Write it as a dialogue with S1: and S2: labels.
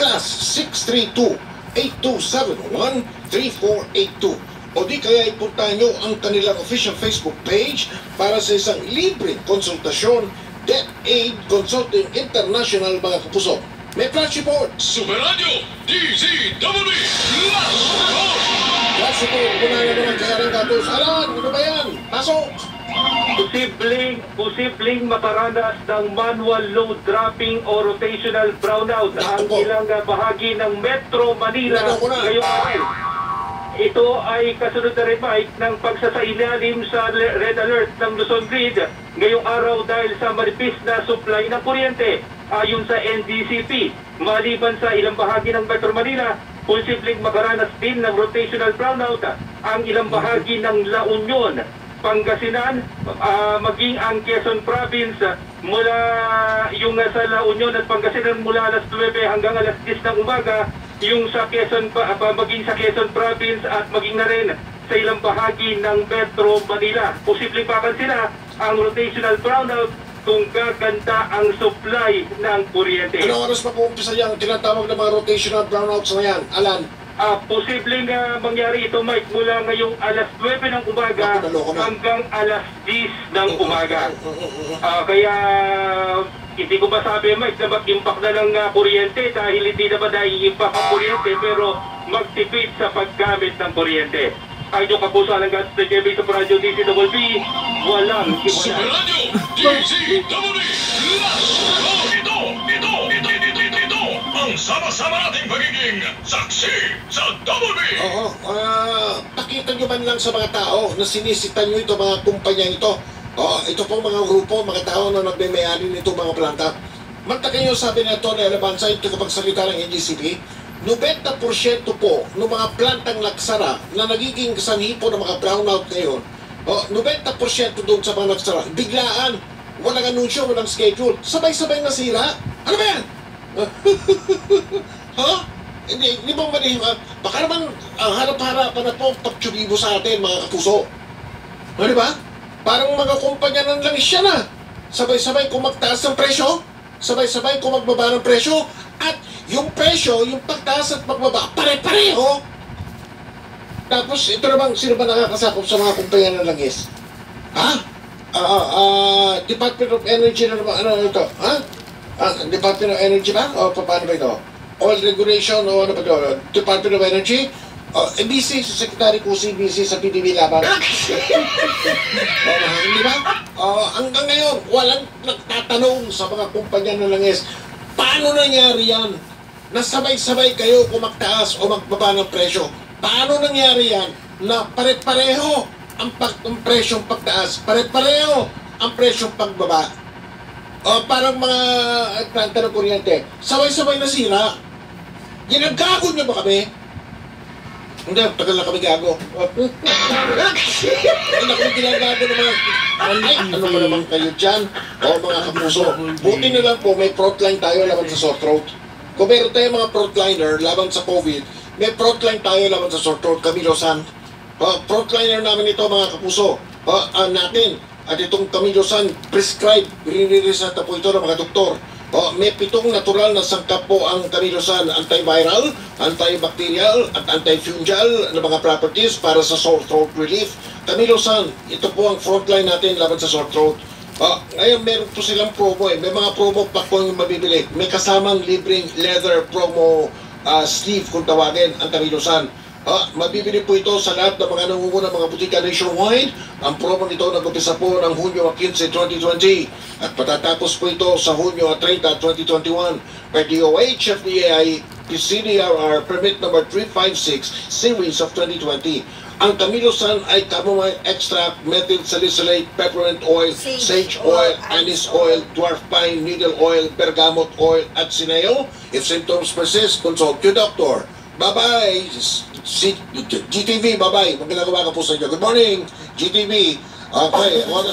S1: +632-8271-3482. O di kaya ipuntahan nyo ang kanilang official Facebook page para sa isang libreng konsultasyon, DepEd Consulting International, mga kapuso. May flash report.
S2: Super Radio DZWB
S1: Flash report, kunaya naman kaya ng gatos. Alan, ano ba yan? Pasok!
S3: Posibleng makaranas ng manual load dropping o rotational brownout ang ilang bahagi ng Metro Manila ngayong araw. Ito ay kasunod na rin, Mike, ng pagsasailalim sa red alert ng Luzon Grid ngayong araw dahil sa manipis na supply ng kuryente ayon sa NDCP. Maliban sa ilang bahagi ng Metro Manila, posibleng makaranas din ng rotational brownout ang ilang bahagi ng La Union, Pangasinan, maging ang Quezon Province mula yung sa La Union at Pangasinan mula alas 9 hanggang alas 10 ng umaga, yung sa Quezon, maging sa Quezon Province at maging na rin sa ilang bahagi ng Metro Manila. Posibleng papansin ang rotational brownout kung gaganda ang supply ng kuryente.
S1: Ano oras pa po umpisa yung tinatawag na mga rotational brownouts na yan, Alan?
S3: Posibleng mangyari ito, Mike, mula ngayong alas 9 ng umaga hanggang alas 10 ng umaga. Kaya hindi ko masabi, Mike, na mag-impact na ng kuryente dahil hindi naman nai-impact ang kuryente pero magtipid sa paggamit ng kuryente. Ay yung kapuso ng God's Day sa Radio DZWB, walang
S2: Super
S3: iwala.
S2: Radio DZWB Ito ang sama-sama nating pagiging saksi sa WB.
S1: Oo, pakita nyo man lang sa mga tao na sinisitan nyo ito, mga kumpanya ito. Ito pong mga grupo, mga tao na nagme-may-ari nito mga planta. Magtaka nyo, sabi na ito na Alabanza, ito kapag salita ng NGCP, 90% po ng mga plantang laksara na nagiging sanhi po ng mga brownout ngayon, 90% doon sa mga laksara, biglaan, walang anunsyo, walang schedule, sabay-sabay nasira. Ano ba yan? Ha? Hindi bang mali? Baka naman ang harap-harapan na po pagtsubibo sa atin, mga kapuso. Ano ba? Parang mga kumpanya ng langis siya na. Sabay-sabay kung magtaas ng presyo, sabay-sabay kung magbaba ng presyo, at yung presyo, yung pagtaas at pagbaba, pare-pareho. Tapos, ito naman, sino ba nakakasakop sa mga kumpanya ng langis? Department of Energy na naman, ano ito? Department of Energy ba? O paano ba ito? Oil Regulation o ano ba ito? Department of Energy? busy si Secretary Cusi, busy sa PDB laban. Hindi ba? Hanggang ngayon, walang nagtatanong sa mga kumpanya ng langis, paano nangyari yan? Nasabay-sabay kayo kung magtaas o magbaba ng presyo. Paano nangyari yan na pare-pareho ang presyong pagtaas, pare-pareho ang presyong pagbaba? Parang mga planta ng kuryente, sabay-sabay nasira. Ginagago niyo ba kami? Hindi, tagal na kami gago. Tagal na kami ginagago naman. Ay, ano ba naman kayo dyan? Mga kapuso, buti na lang po may frontline tayo laban sa sore throat. Kung meron tayo mga frontliner laban sa COVID, may frontline tayo laban sa sore throat. Camilo San. Frontliner namin ito, mga kapuso. Natin. At itong Camilo San, prescribe, riniriresata po ito ng mga doktor. May 7 natural na sangkap po ang Camilo San, antiviral, antibacterial at antifungal na mga properties para sa sore throat relief. Camilo San, ito po ang frontline natin laban sa sore throat. Ngayon meron po silang promo May mga promo pa po yung mabibili. May kasamang libreng leather promo sleeve kung tawagin ang Camilo San. Mabibili po ito sa lahat ng mga nangungunang mga butika nationwide. Ang promo nito nag-umpisa po ng Hunyo 15, 2020 at patatapos po ito sa Hunyo 30, 2021 per DOH, FDA, CDRR Permit number 356 Series of 2020. Ang Camilo San ay chamomile extract, methyl salicylate, peppermint oil, sage oil, anise oil, dwarf pine, needle oil, bergamot oil, at sineo. If symptoms persist, consult your doctor. Bye-bye! GTV, bye-bye! Magandang umaga po sa inyo. Good morning, GTV. Okay, what